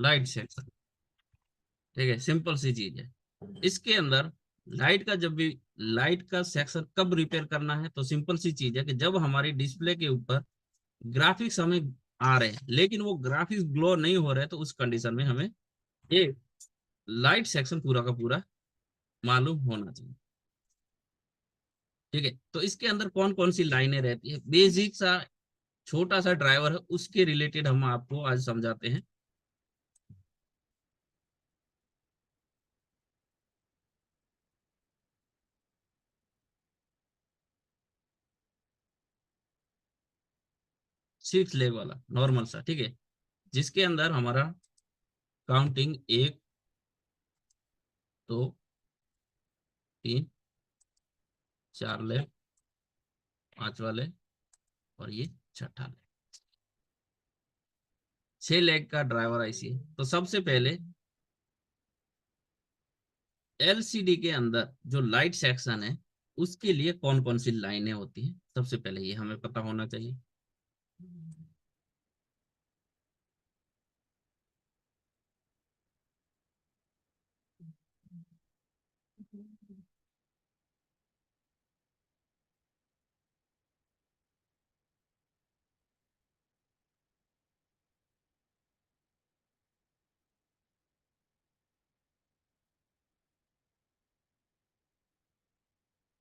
Light section. ठीक है, simple सी चीज है। इसके अंदर लाइट का जब भी लाइट का सेक्शन कब रिपेयर करना है, तो सिंपल सी चीज है कि जब हमारी डिस्प्ले के ऊपर ग्राफिक्स हमें आ रहे हैं लेकिन वो ग्राफिक्स ग्लो नहीं हो रहे, तो उस कंडीशन में हमें ये लाइट सेक्शन पूरा का पूरा मालूम होना चाहिए। ठीक है, तो इसके अंदर कौन कौन सी लाइनें रहती है, बेसिक सा छोटा सा ड्राइवर है, उसके रिलेटेड हम आपको आज समझाते हैं। 6 लेग वाला नॉर्मल सा, ठीक है, जिसके अंदर हमारा काउंटिंग 1 2 3 4 लेग, 5 वाले, और ये छठा लेग। 6 लेग का ड्राइवर आईसी है। तो सबसे पहले एलसीडी के अंदर जो लाइट सेक्शन है उसके लिए कौन कौन सी लाइनें होती हैं, सबसे पहले ये हमें पता होना चाहिए।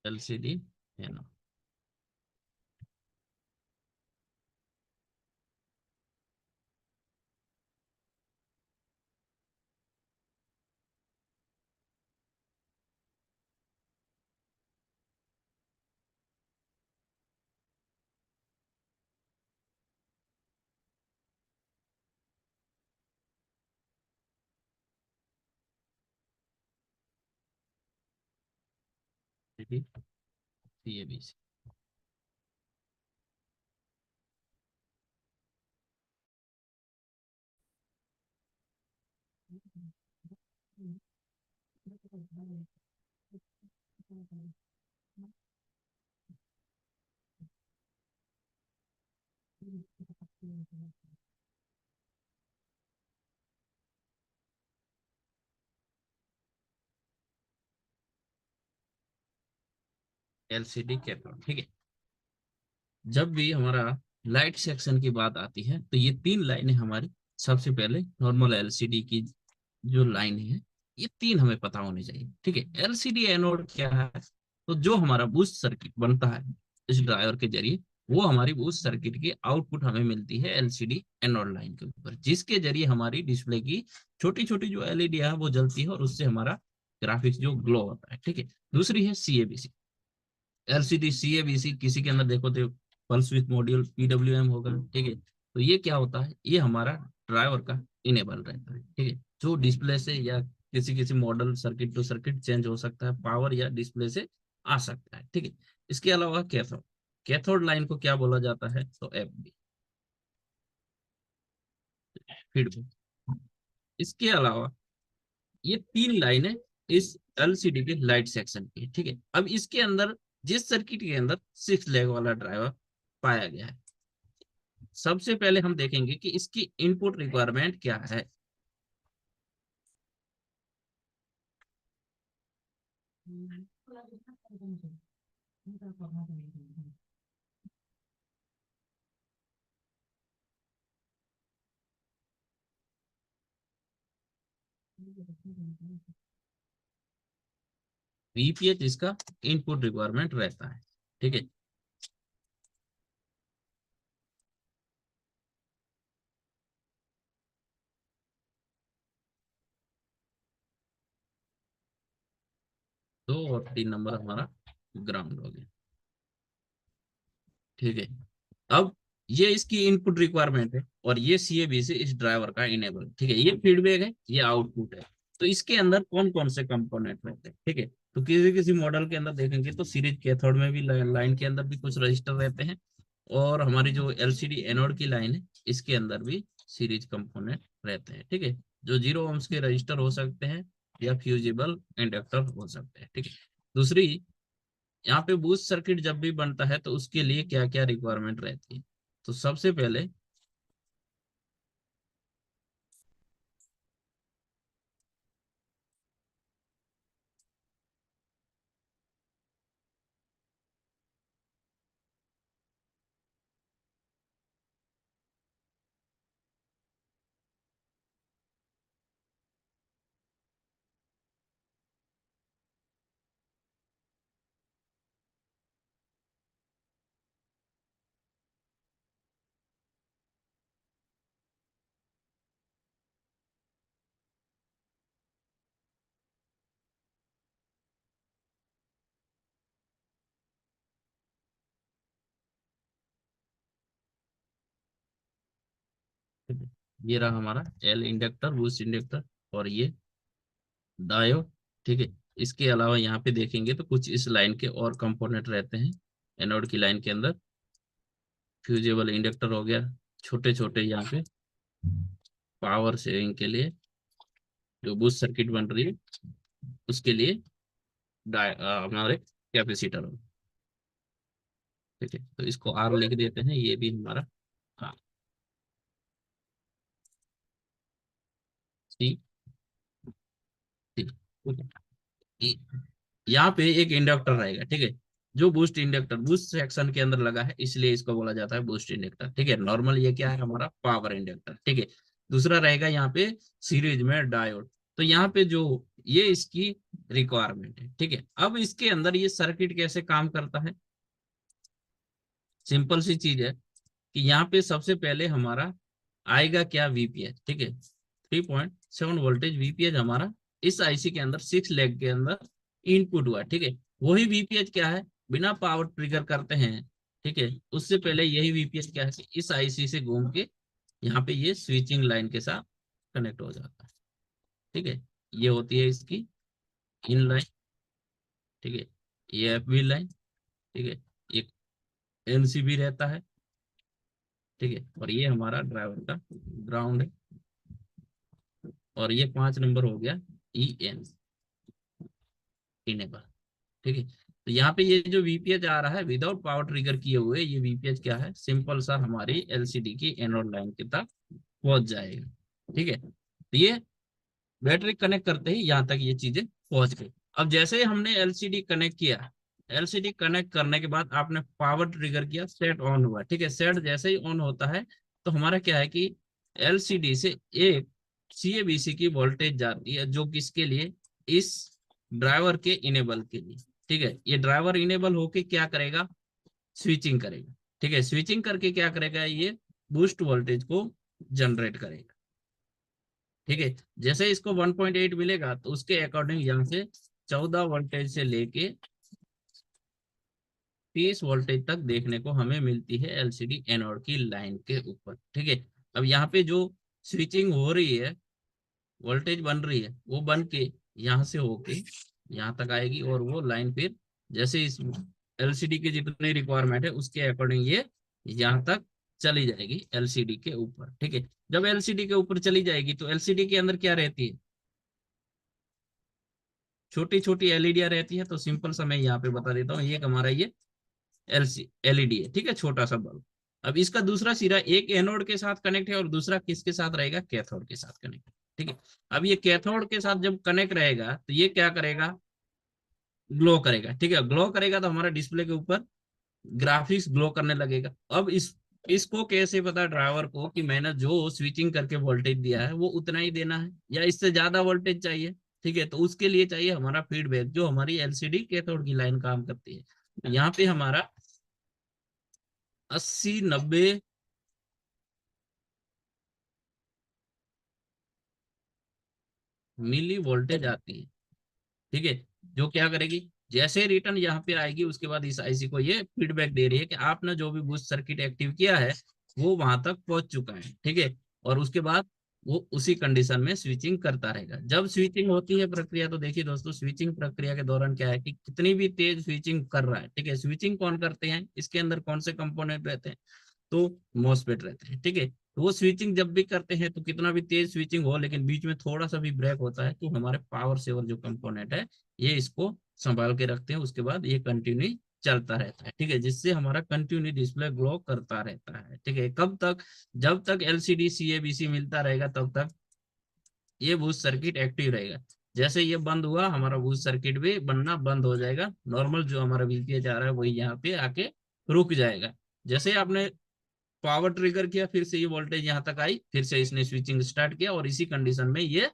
एलसीडी है ना। सीएबीसी। एलसीडी कैथोड, ठीक है। जब भी हमारा लाइट सेक्शन की बात आती है तो ये 3 लाइनें हमारी, सबसे पहले नॉर्मल एलसीडी की जो लाइन है, ये 3 हमें पता होनी चाहिए। ठीक है, एलसीडी एनोड क्या है, तो जो हमारा बूस्ट सर्किट बनता है इस ड्राइवर के जरिए, वो हमारी बूस्ट सर्किट की आउटपुट हमें मिलती है एलसीडी एनोड लाइन के ऊपर, जिसके जरिए हमारी डिस्प्ले की छोटी छोटी जो एलईडी है वो जलती है और उससे हमारा ग्राफिक्स जो ग्लो होता है। ठीक है, दूसरी है सीएबीसी। एलसीडी सीएबीसी किसी के अंदर देखो तो पल्स विथ मॉड्यूल पीडब्ल्यूएम होगा। ठीक है, तो ये क्या होता है, ये हमारा ड्राइवर का इनेबल रहता है। ठीक है, जो डिस्प्ले से या किसी किसी model circuit to circuit change हो सकता है, पावर या डिस्प्ले से आ सकता है। ठीक है, इसके अलावा कैथोड, कैथोड लाइन को क्या बोला जाता है, तो एफबी, फीडबैक। इसके अलावा ये 3 लाइनें इस एलसीडी के लाइट सेक्शन की है। ठीक है, अब इसके अंदर जिस सर्किट के अंदर 6 लेग वाला ड्राइवर पाया गया है, सबसे पहले हम देखेंगे कि इसकी इनपुट रिक्वायरमेंट क्या है। वीपीएच इसका इनपुट रिक्वायरमेंट रहता है। ठीक है, दो और 3 नंबर हमारा ग्राउंड हो गया। ठीक है, अब ये इसकी इनपुट रिक्वायरमेंट है और ये सीएबी से इस ड्राइवर का इनेबल। ठीक है, ये फीडबैक है, ये आउटपुट है। तो इसके अंदर कौन कौन से कंपोनेंट रहते हैं। ठीक है, तो किसी किसी मॉडल के अंदर देखेंगे तो सीरीज कैथोड में भी लाइन के अंदर भी कुछ रजिस्टर रहते हैं, और हमारी जो एलसीडी एनोड की लाइन है इसके अंदर भी सीरीज कंपोनेंट रहते हैं। ठीक है, जो 0 ohms के रजिस्टर हो सकते हैं या फ्यूजिबल इंडक्टर हो सकते हैं। ठीक है, दूसरी, यहाँ पे बूस्ट सर्किट जब भी बनता है तो उसके लिए क्या क्या रिक्वायरमेंट रहती है, तो सबसे पहले ठीक है, ये रहा हमारा एल इंडक्टर, बूस्ट इंडक्टर, और ये डायोड। ठीक है, इसके अलावा यहाँ पे देखेंगे तो कुछ इस लाइन के और कंपोनेंट रहते हैं एनोड की लाइन के अंदर। फ्यूजेबल इंडक्टर हो गया, छोटे छोटे यहाँ पे पावर सेविंग के लिए जो बूस्ट सर्किट बन रही है उसके लिए हमारे कैपेसिटर हो। ठीक है, तो इसको आर लिख देते हैं, ये भी हमारा हाँ सी सी। यहाँ पे एक इंडक्टर रहेगा। ठीक है, जो बूस्ट इंडक्टर बूस्ट सेक्शन के अंदर लगा है इसलिए इसको बोला जाता है बूस्ट इंडक्टर। ठीक है, नॉर्मल ये क्या है हमारा पावर इंडक्टर। ठीक है, दूसरा रहेगा यहाँ पे सीरीज में डायोड। तो यहाँ पे जो ये इसकी रिक्वायरमेंट है। ठीक है, अब इसके अंदर ये सर्किट कैसे काम करता है, सिंपल सी चीज है कि यहाँ पे सबसे पहले हमारा आएगा क्या वीपीएच। ठीक है, 3.7 वोल्टेज वीपीएच हमारा इस आईसी के अंदर 6 लेग के अंदर इनपुट हुआ। ठीक है, वही वीपीएच क्या है, बिना पावर ट्रिगर करते हैं। ठीक है, उससे पहले यही वीपीएच क्या है कि इस आईसी से घूम के यहाँ पे ये स्विचिंग लाइन के साथ कनेक्ट हो जाता है। ठीक है, ये होती है इसकी इन लाइन। ठीक है, ये एफबी लाइन। ठीक है, एक एनसीबी रहता है। ठीक है, और ये हमारा ड्राइवर का ग्राउंड है, और ये 5 नंबर हो गया ई एन, इनेबल। ठीक है, तो यहाँ पे ये जो वीपीएच आ रहा है विदाउट पावर ट्रिगर किए हुए, ये वीपीएच क्या है, सिंपल सा हमारी एलसीडी की एनोड लाइन की तक पहुंच जाएगा। ठीक है, तो ये बैटरी कनेक्ट करते ही यहाँ तक ये चीजें पहुंच गई। अब जैसे ही हमने एलसीडी कनेक्ट किया, एलसीडी कनेक्ट करने के बाद आपने पावर ट्रिगर किया, सेट ऑन हुआ। ठीक है, सेट जैसे ही ऑन होता है तो हमारा क्या है कि एलसीडी से एक सीएबीसी की वोल्टेज जाती है, जो किसके लिए, इस ड्राइवर के इनेबल के लिए। ठीक है, ये ड्राइवर इनेबल होके क्या करेगा, स्विचिंग करेगा। ठीक है, स्विचिंग करके क्या करेगा, ये बूस्ट वोल्टेज को जनरेट करेगा। ठीक है, जैसे इसको 1.8 मिलेगा तो उसके अकॉर्डिंग यहाँ से 14 वोल्टेज से लेके 30 वोल्टेज तक देखने को हमें मिलती है एलसीडी एनोड की लाइन के ऊपर। ठीक है, अब यहाँ पे जो स्विचिंग हो रही है, वोल्टेज बन रही है, वो बन के यहाँ से होके यहाँ तक आएगी, और वो लाइन फिर जैसे इस एलसीडी की जितनी रिक्वायरमेंट है उसके अकॉर्डिंग ये यहाँ तक चली जाएगी एलसीडी के ऊपर। ठीक है, जब एलसीडी के ऊपर चली जाएगी तो एलसीडी के अंदर क्या रहती है, छोटी छोटी एलईडियां रहती है। तो सिंपल सा मैं यहाँ पे बता देता हूँ, ये हमारा ये एलसी एलईडी है। ठीक है, छोटा सा बल्ब। अब इसका दूसरा सिरा एक एनोड के साथ कनेक्ट है और दूसरा किसके साथ रहेगा, कैथोड के साथ कनेक्ट। ठीक है, अब ये कैथोड के साथ जब कनेक्ट रहेगा तो ये क्या करेगा, ग्लो करेगा। ठीक है, ग्लो करेगा तो हमारा डिस्प्ले के ऊपर ग्राफिक्स ग्लो करने लगेगा। अब इसको कैसे पता ड्राइवर को कि मैंने जो स्विचिंग करके वोल्टेज दिया है वो उतना ही देना है या इससे ज्यादा वोल्टेज चाहिए। ठीक है, तो उसके लिए चाहिए हमारा फीडबैक, जो हमारी एलसीडी कैथोड की लाइन काम करती है। तो यहाँ पे हमारा 80 90 मिली वोल्टेज आती है। ठीक है, जो क्या करेगी, जैसे रिटर्न यहाँ पे आएगी उसके बाद इस आईसी को ये फीडबैक दे रही है कि आपने जो भी बूस्ट सर्किट एक्टिव किया है वो वहां तक पहुंच चुका है। ठीक है, और उसके बाद वो उसी कंडीशन में स्विचिंग करता रहेगा। जब स्विचिंग होती है प्रक्रिया, तो देखिए दोस्तों, स्विचिंग प्रक्रिया के दौरान क्या है कि कितनी भी तेज स्विचिंग कर रहा है। ठीक है, स्विचिंग कौन करते हैं, इसके अंदर कौन से कंपोनेंट रहते हैं, तो मॉसफेट रहते हैं। ठीक है, तो वो स्विचिंग जब भी करते हैं तो कितना भी तेज स्विचिंग हो लेकिन बीच में थोड़ा सा भी ब्रेक होता है तो हमारे पावर सेवर जो कंपोनेंट है ये इसको संभाल के रखते हैं। उसके बाद ये कंटिन्यू चलता रहता है। ठीक है, जिससे हमारा कंटिन्यू डिस्प्ले ग्लो करता रहता है। ठीक है, कब तक, जब तक एलसीडी सीएबीसी मिलता रहेगा तब तक ये बूस्ट सर्किट एक्टिव रहेगा। जैसे ये बंद हुआ हमारा बूस्ट सर्किट भी बनना बंद हो जाएगा, नॉर्मल जो हमारा वीपीएच आ रहा है वही यहाँ पे आके रुक जाएगा। जैसे आपने पावर ट्रिगर किया, फिर से ये वोल्टेज यहाँ तक आई, फिर से इसने स्विचिंग स्टार्ट किया, और इसी कंडीशन में ये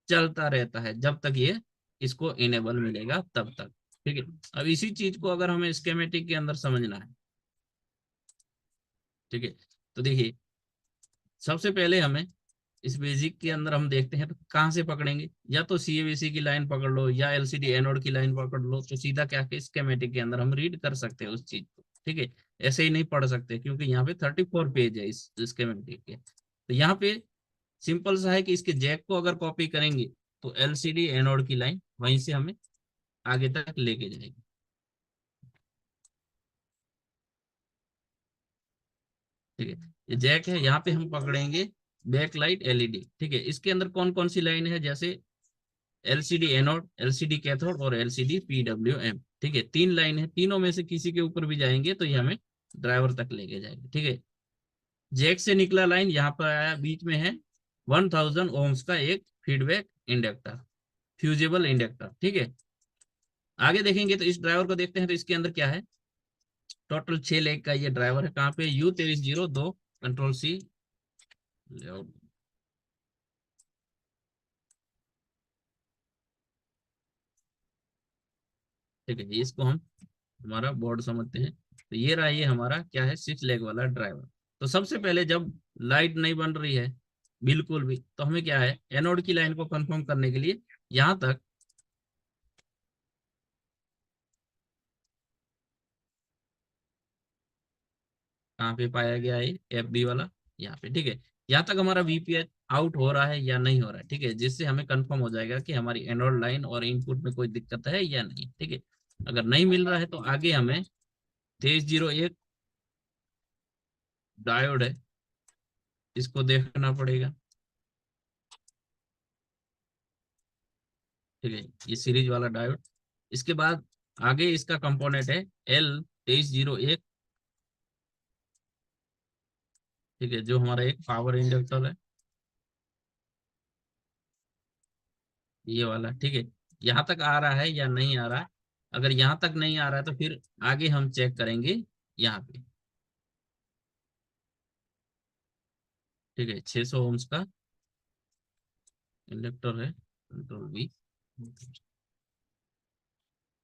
चलता रहता है जब तक ये इसको इनेबल मिलेगा तब तक। ठीक है, अब इसी चीज को अगर हमें स्केमेटिक के अंदर समझना है, ठीक है, तो देखिए सबसे पहले हमें इस बेसिक के अंदर हम देखते हैं तो कहाँ से पकड़ेंगे, या तो सीएबीसी की लाइन पकड़ लो या एलसीडी एनोड की लाइन पकड़ लो, तो सीधा क्या है स्केमेटिक के अंदर हम रीड कर सकते हैं उस चीज को। ठीक है, ऐसे ही नहीं पढ़ सकते क्योंकि यहाँ पे 34 पेज है इस स्केमेटिक के। तो यहाँ पे सिंपल सा है कि इसके जैक को अगर कॉपी करेंगे तो एलसीडी एनोड की लाइन वहीं से हमें आगे तक लेके जाएगी। ठीक है, ये जैक है, यहाँ पे हम पकड़ेंगे बैक लाइट एलईडी। ठीक है, इसके अंदर कौन कौन सी लाइन है, जैसे एलसीडी एनोड, एलसीडी कैथोड और एलसीडी पीडब्ल्यूएम। ठीक है, तीन लाइन है, तीनों में से किसी के ऊपर भी जाएंगे तो ये हमें ड्राइवर तक लेके जाएंगे। ठीक है, जैक से निकला लाइन यहाँ पर आया, बीच में है 1000 ओम्स का एक फीडबैक इंडक्टर, फ्यूजेबल इंडक्टर। ठीक है, आगे देखेंगे तो इस ड्राइवर को देखते हैं, तो इसके अंदर क्या है, टोटल 6 लेग का ये ड्राइवर है। कहाँ पे, U2302 कंट्रोल सी। ठीक है, इसको हम हमारा बोर्ड समझते हैं। तो ये रहा, ये हमारा क्या है, 6 लेग वाला ड्राइवर। तो सबसे पहले जब लाइट नहीं बन रही है बिल्कुल भी, तो हमें क्या है, एनोड की लाइन को कंफर्म करने के लिए यहाँ तक कहाँ पे पाया गया है, FB वाला, यहाँ पे। ठीक है, यहाँ तक हमारा VPH आउट हो रहा है या नहीं हो रहा है। ठीक है, जिससे हमें कंफर्म हो जाएगा कि हमारी एनोड लाइन और इनपुट में कोई दिक्कत है या नहीं। ठीक है, अगर नहीं मिल रहा है तो आगे हमें 2301 डायोड है, इसको देखना पड़ेगा। ठीक है, ये सीरीज वाला डायोड। इसके बाद आगे इसका कंपोनेंट है L2301। ठीक है, जो हमारा एक पावर इंडक्टर है, ये वाला। ठीक है, यहाँ तक आ रहा है या नहीं आ रहा है, अगर यहाँ तक नहीं आ रहा है तो फिर आगे हम चेक करेंगे यहाँ पे। ठीक है, 600 ओम्स का इंडक्टर है, कंट्रोल V।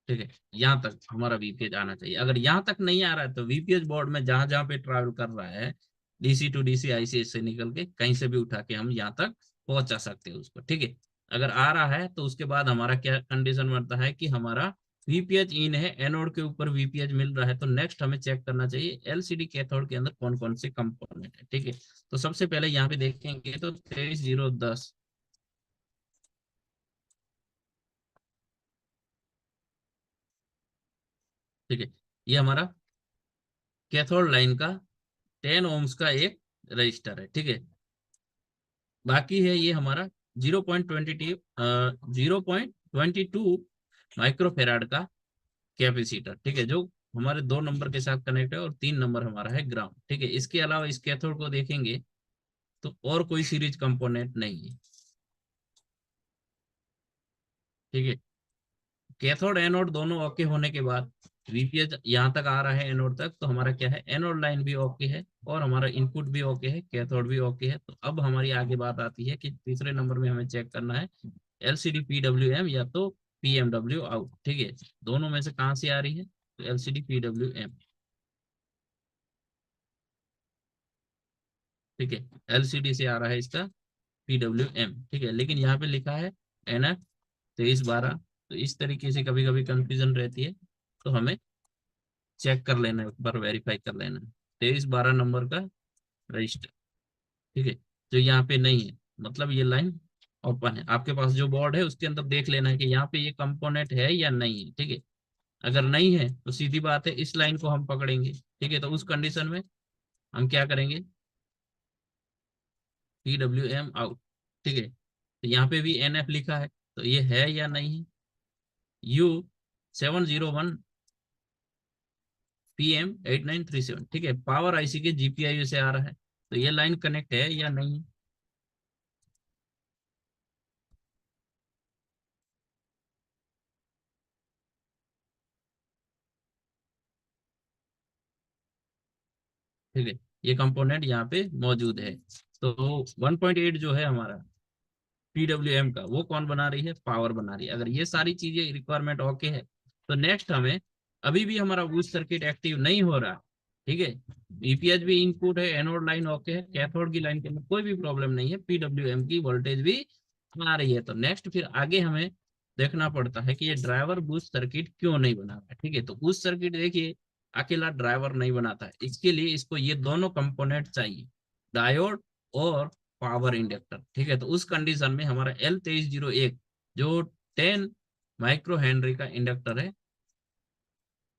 ठीक है, यहाँ तक हमारा VPH आना चाहिए। अगर यहाँ तक नहीं आ रहा है तो VPH बोर्ड में जहां जहां पे ट्रैवल कर रहा है, DC टू DC IC से निकल के कहीं से भी उठा के हम यहाँ तक पहुंचा सकते हैं उसको। ठीक है, अगर आ रहा है तो उसके बाद हमारा क्या कंडीशन बनता है कि हमारा VPH इन है, एनोड के ऊपर VPH मिल रहा है, तो नेक्स्ट हमें चेक करना चाहिए LCD कैथोड के अंदर कौन कौन से कंपोनेंट है। ठीक है, तो सबसे पहले यहाँ पे देखेंगे तो 23010। ठीक है, ये हमारा कैथोड लाइन का 10 ओम्स का एक रजिस्टर है। ठीक है, बाकी है ये हमारा 0.22 माइक्रोफेराड का कैपेसिटर। ठीक है, जो हमारे 2 नंबर के साथ कनेक्ट है और 3 नंबर हमारा है ग्राउंड। ठीक है, इसके अलावा इस कैथोड को देखेंगे तो और कोई सीरीज कंपोनेंट नहीं है। ठीक है, कैथोड एनोड दोनों ओके होने के बाद VPH यहाँ तक आ रहा है एनोड तक, तो हमारा क्या है, एनोड लाइन भी ओके है और हमारा इनपुट भी ओके है, कैथोड भी ओके है। तो अब हमारी आगे बात आती है कि तीसरे नंबर में हमें चेक करना है LCD PWM या तो PMW आउट। ठीक है, दोनों में से कहाँ से आ रही है, तो LCD PWM। ठीक है, LCD से आ रहा है इसका PWM। ठीक है, लेकिन यहाँ पे लिखा है NF2312। तो इस तरीके से कभी कभी कंफ्यूजन रहती है, तो हमें चेक कर लेना है, एक बार वेरीफाई कर लेना है। 2312 नंबर का रजिस्टर। ठीक है, जो यहाँ पे नहीं है, मतलब ये लाइन ओपन है। आपके पास जो बोर्ड है उसके अंदर देख लेना है कि यहाँ पे ये कंपोनेंट है या नहीं है। ठीक है, अगर नहीं है तो सीधी बात है, इस लाइन को हम पकड़ेंगे। ठीक है, तो उस कंडीशन में हम क्या करेंगे, PWM आउट। ठीक है, तो यहाँ पे भी NF लिखा है, तो ये है या नहीं है, U701 PM8937। ठीक है, पावर IC के GPIO से आ रहा है, तो ये लाइन कनेक्ट है या नहीं है। ठीक है, ये कंपोनेंट यहाँ पे मौजूद है। तो 1.8 जो है हमारा PWM का, वो कौन बना रही है, पावर बना रही है। अगर ये सारी चीजें रिक्वायरमेंट ओके है, तो नेक्स्ट हमें, अभी भी हमारा बूस्ट सर्किट एक्टिव नहीं हो रहा। ठीक है, VPH भी इनपुट है, एनोड लाइन ओके है, कैथोड की लाइन के अंदर कोई भी प्रॉब्लम नहीं है, PWM की वोल्टेज भी आ रही है, तो नेक्स्ट फिर आगे हमें देखना पड़ता है कि ये ड्राइवर बूस्ट सर्किट क्यों नहीं बना रहा है। ठीक है, तो बूस्ट सर्किट देखिए अकेला ड्राइवर नहीं बनाता है, इसके लिए इसको ये दोनों कंपोनेंट चाहिए, डायोड और पावर इंडक्टर। ठीक है, तो उस कंडीशन में हमारा L2301 जो 10 माइक्रो हेनरी का इंडक्टर है,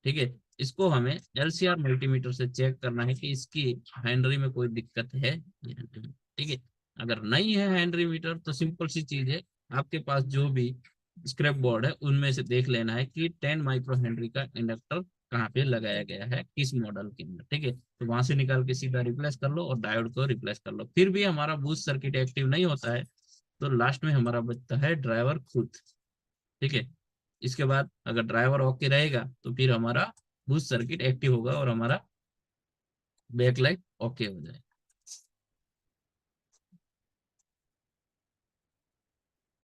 ठीक है, इसको हमें एलसीआर मल्टीमीटर से चेक करना है कि इसकी हेनरी में कोई दिक्कत है या नहीं। ठीक है, अगर नहीं है हेनरी मीटर तो सिंपल सी चीज है, आपके पास जो भी स्क्रैप बोर्ड है उनमें से देख लेना है कि 10 माइक्रो हेनरी का इंडक्टर कहाँ पे लगाया गया है, किस मॉडल के अंदर। ठीक है, तो वहां से निकाल के सीधा रिप्लेस कर लो और डायोड को रिप्लेस कर लो। फिर भी हमारा बूस्ट सर्किट एक्टिव नहीं होता है, तो लास्ट में हमारा बचता है ड्राइवर खुद। ठीक है, इसके बाद अगर ड्राइवर ओके रहेगा तो फिर हमारा बूस्ट सर्किट एक्टिव होगा और हमारा बैकलाइट ओके हो जाए।